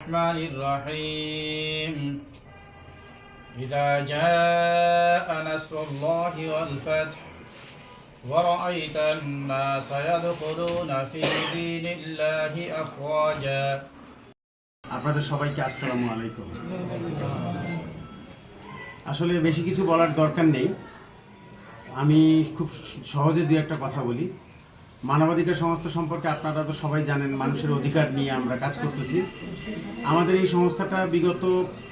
الرحمن الرحيم إذا جاء نصر الله والفتح ورأيت الناس يدخلون في دين الله أفواجا আপনাদের সবাইকে আসসালামু আলাইকুম। আসলে বেশি কিছু বলার দরকার নেই, আমি খুব সহজে দুই একটা কথা বলি। মানবাধিকার সংস্থা সম্পর্কে আপনারা তো সবাই জানেন, মানুষের অধিকার নিয়ে আমরা কাজ করতেছি। আমাদের এই সংস্থাটা বিগত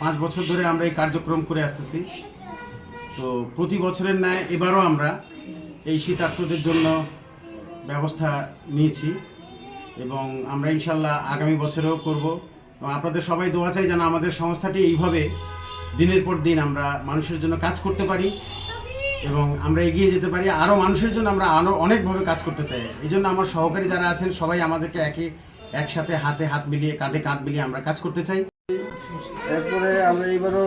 5 বছর ধরে আমরা এই কার্যক্রম করে আসতেছি। তো প্রতি বছরের ন্যায় এবারও আমরা এই শীতার্তদের জন্য ব্যবস্থা নিয়েছি এবং আমরা ইনশাল্লাহ আগামী বছরেও করব। এবং আপনাদের সবাই দোয়া চাই যেন আমাদের সংস্থাটি এইভাবে দিনের পর দিন আমরা মানুষের জন্য কাজ করতে পারি এবং আমরা এগিয়ে যেতে পারি। আরও মানুষের জন্য আমরা আরও অনেকভাবে কাজ করতে চাই। এই জন্য আমার সহকারী যারা আছেন সবাই আমাদেরকে একসাথে হাতে হাত মিলিয়ে কাঁধে কাঁধ মিলিয়ে আমরা কাজ করতে চাই। এরপরে আমরা এইবারও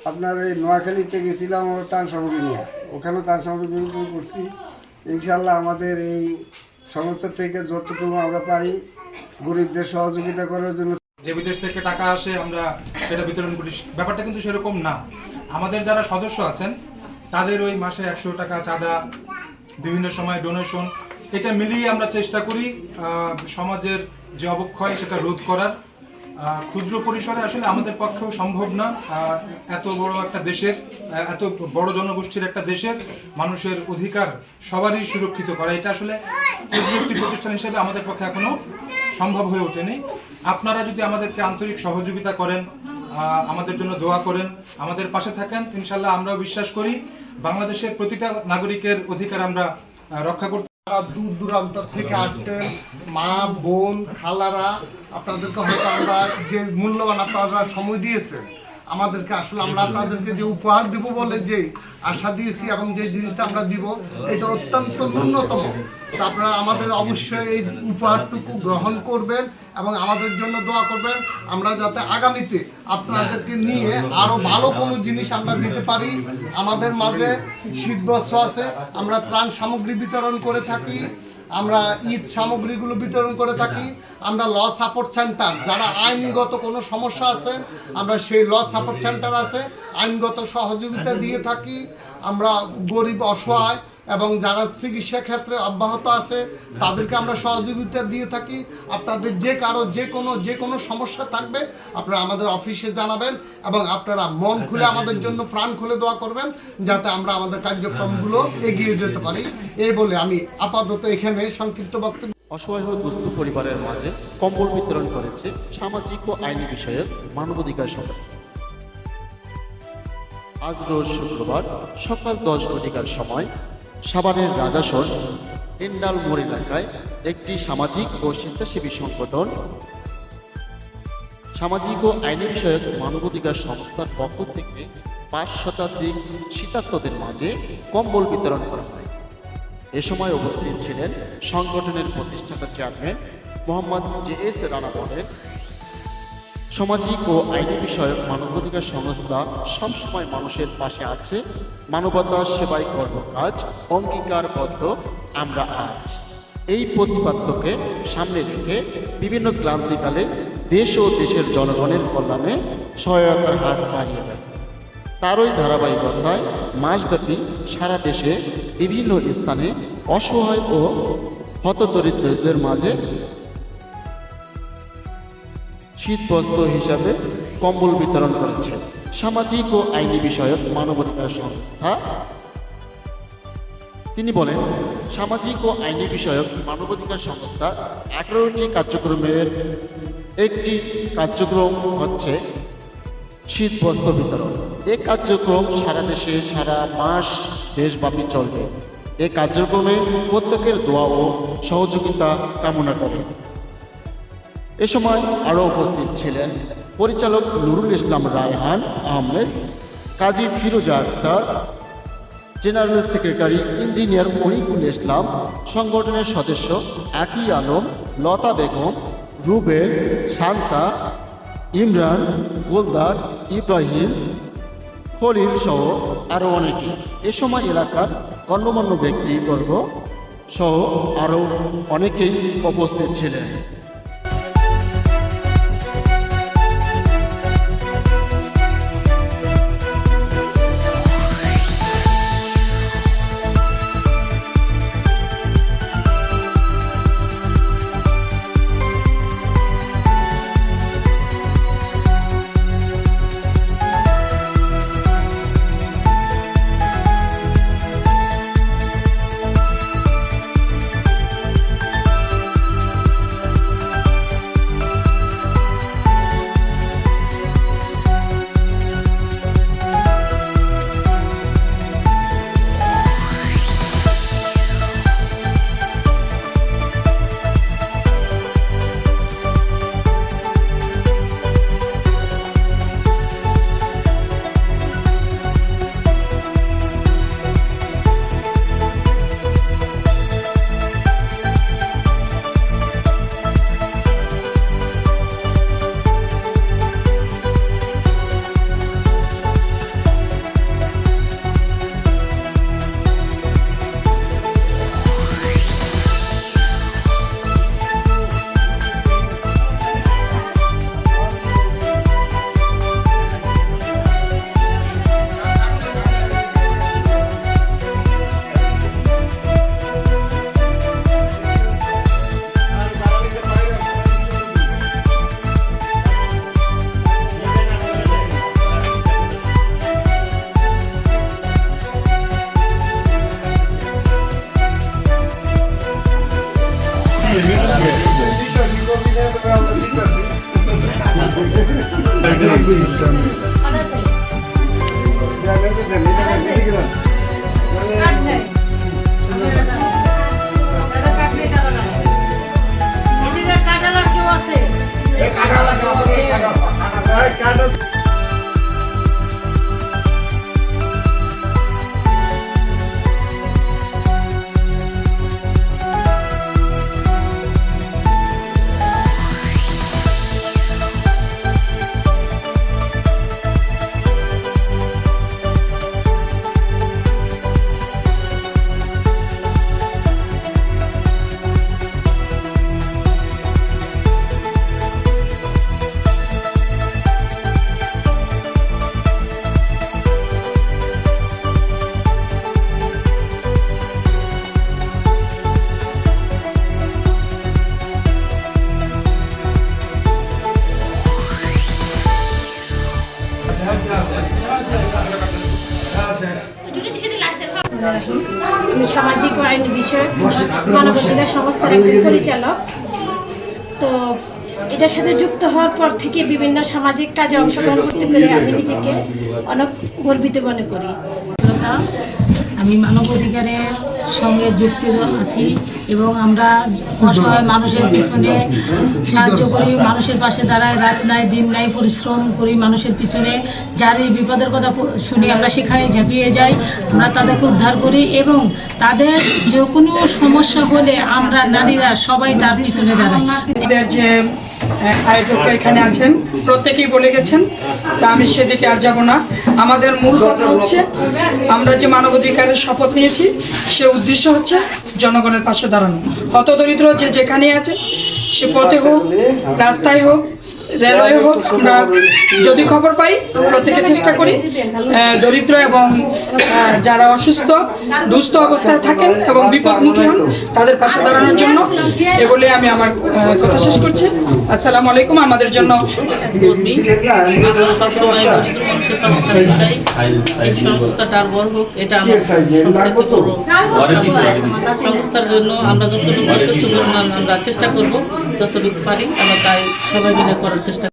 আপনার এই নোয়াখালীতে গেছিলাম ত্রাণ সামগ্রী নিয়ে, ওখানেও ত্রাণ সামগ্রী বিতরণ করছি। ইনশাল্লাহ আমাদের এই সংস্থা থেকে যতটুকু আমরা পারি গরিবদের সহযোগিতা করার জন্য। যে বিদেশ থেকে টাকা আসে আমরা এটা বিতরণ করি, ব্যাপারটা কিন্তু সেরকম না। আমাদের যারা সদস্য আছেন তাদের ওই মাসে 100 টাকা চাঁদা, বিভিন্ন সময় ডোনেশন, এটা মিলিয়ে আমরা চেষ্টা করি সমাজের যে অবক্ষয় সেটা রোধ করার। ক্ষুদ্র পরিসরে আসলে আমাদের পক্ষেও সম্ভব না এত বড় একটা দেশের, এত বড় জনগোষ্ঠীর একটা দেশের মানুষের অধিকার সবারই সুরক্ষিত করা, এটা আসলে ক্ষুদ্র একটি প্রতিষ্ঠান হিসেবে আমাদের পক্ষে এখনো সম্ভব হয়ে ওঠেনি। আপনারা যদি আমাদেরকে আন্তরিক সহযোগিতা করেন, আমাদের জন্য দোয়া করেন, আমাদের পাশে থাকেন, ইনশাল্লাহ আমরাও বিশ্বাস করি বাংলাদেশের প্রতিটা নাগরিকের অধিকার আমরা রক্ষা করতে। দূর দূরান্ত থেকে আসছেন মা বোন খালারা, আপনাদেরকে হয়তো আমরা যে মূল্যবান আপনারা সময় দিয়েছেন আমাদেরকে, আসলে আমরা আপনাদেরকে যে উপহার দিব বলে যে আশা দিয়েছি এবং যে জিনিসটা আমরা দিব এটা অত্যন্ত ন্যূনতম। তো আপনারা আমাদের অবশ্যই এই উপহারটুকু গ্রহণ করবেন এবং আমাদের জন্য দোয়া করবেন, আমরা যাতে আগামীতে আপনাদেরকে নিয়ে আরও ভালো কোনো জিনিস আমরা দিতে পারি। আমাদের মাঝে শীত বস্ত্র আছে, আমরা ত্রাণ সামগ্রী বিতরণ করে থাকি, আমরা ঈদ সামগ্রীগুলো বিতরণ করে থাকি, আমরা ল সাপোর্ট সেন্টার, যারা আইনগত কোনো সমস্যা আছে আমরা সেই ল সাপোর্ট সেন্টার আছে, আইনগত সহযোগিতা দিয়ে থাকি। আমরা গরিব অসহায় এবং যারা চিকিৎসা ক্ষেত্রে অব্যাহত আছে তাদেরকে আমরা সহযোগিতা দিয়ে থাকি। আপনাদের যে কোনো সমস্যা থাকবে আপনারা আমাদের অফিসে জানাবেন এবং আপনারা মন খুলে আমাদের জন্য প্রাণ খুলে দোয়া করবেন যাতে আমরা আমাদের কার্যক্রমগুলো এগিয়ে যেতে পারি। এই বলে আমি আপাতত এখানে সংক্ষিপ্ত বক্তব্য। অসহায় দুস্থ পরিবারের মাঝে কম্বল বিতরণ করেছে সামাজিক ও আইনি বিষয়ক মানবাধিকার সংস্থা। আজ রোজ শুক্রবার সকাল 10 ঘটিকার সময় সাভারের রাজাসন এন্ডাল মোড় এলাকায় একটি সামাজিক ও স্বেচ্ছাসেবী সংগঠন সামাজিক ও আইনি বিষয়ক মানবাধিকার সংস্থার পক্ষ থেকে 5 শতাধিক শীতার্তদের মাঝে কম্বল বিতরণ করা হয়। এ সময় উপস্থিত ছিলেন সংগঠনের প্রতিষ্ঠাতা চেয়ারম্যান মোহাম্মদ JS রানা বলেন, সামাজিক ও আইনি বিষয়ক মানবাধিকার সংস্থা সবসময় মানুষের পাশে আছে, মানবতা সেবায় কর্মকাজ অঙ্গীকারবদ্ধ। আমরা আজ এই প্রতিপাদ্যকে সামনে রেখে বিভিন্ন ক্লান্তিকালে দেশ ও দেশের জনগণের কল্যাণে সহায়তার হাত বাড়িয়ে দেয়। তারই ধারাবাহিকতায় মাসব্যাপী সারা দেশে বিভিন্ন স্থানে অসহায় ও হতদরিদ্রদের মাঝে শীতবস্ত্র হিসাবে কম্বল বিতরণ করেছে সামাজিক ও আইনি বিষয়ক মানবাধিকার সংস্থা। তিনি বলেন, সামাজিক ও আইনি বিষয়ক মানবাধিকার সংস্থা 18টি কার্যক্রমের একটি কার্যক্রম হচ্ছে শীতবস্ত্র বিতরণ। এই কার্যক্রম সারা দেশে সারা মাস দেশব্যাপী চলবে। এই কার্যক্রমে প্রত্যেকের দোয়া ও সহযোগিতা কামনা করে। এ সময় আরও উপস্থিত ছিলেন পরিচালক নুরুল ইসলাম রায়হান আহমেদ, কাজী ফিরোজা আক্তার, জেনারেল সেক্রেটারি ইঞ্জিনিয়ার মনিকুল ইসলাম, সংগঠনের সদস্য আকি আলম, লতা বেগম, রুবেল, শান্তা, ইমরান, গোলদার, ইব্রাহিম, খলিল সহ আরও অনেকে। এ সময় এলাকার গণ্যমান্য ব্যক্তিবর্গ সহ আরও অনেকেই উপস্থিত ছিলেন। সামাজিক ও আইনি বিষয়ক মানবাধিকার সংস্থার একজন পরিচালক। তো এটার সাথে যুক্ত হওয়ার পর থেকে বিভিন্ন সামাজিক কাজে অংশগ্রহণ করতে পেরে আমি নিজেকে অনেক গর্বিত মনে করি। আমি মানবাধিকারের সঙ্গে যুক্ত আছি এবং আমরা অসহায় মানুষের পিছনে সাহায্য করি, মানুষের পাশে দাঁড়াই, রাত নাই দিন নাই পরিশ্রম করি মানুষের পিছনে। যার এই বিপদের কথা শুনি আমরা সেখানে ঝাঁপিয়ে যাই, আমরা তাদেরকে উদ্ধার করি এবং তাদের যে কোনো সমস্যা হলে আমরা নারীরা সবাই তার পিছনে দাঁড়াই। আমাদের যে আয়োজকরা এখানে আছেন প্রত্যেকেই বলে গেছেন, তা আমি সেদিকে আর যাব না। আমাদের মূল কথা হচ্ছে আমরা যে মানবাধিকারের শপথ নিয়েছি সে উদ্দেশ্য হচ্ছে জনগণের পাশে দাঁড়ানো। হতদরিদ্র যে যেখানে আছে, সে পথে হোক, রাস্তায় হোক, রেলওয়ে হোক, আমরা যদি খবর পাই প্রত্যেকে চেষ্টা করি দরিদ্র এবং যারা অসুস্থ দুস্থ অবস্থায় থাকেন এবং বিপদমুখী হন তাদের পাশে দাঁড়ানোর জন্য। এগুলি আমি আমার কথা শেষ করছি। আসসালামু আলাইকুম। আমাদের জন্য সবসময় দরিদ্র মানুষের পাশে থাকতে চাই। এই সংস্থাটার বড় হোক, এটা আমার সবচেয়ে বড় সংস্থার জন্য আমরা যতটুকু যথেষ্ট পরিমাণ আমরা চেষ্টা করব, যতটুকু পারি আমরা তাই সবাই মিলে করার চেষ্টা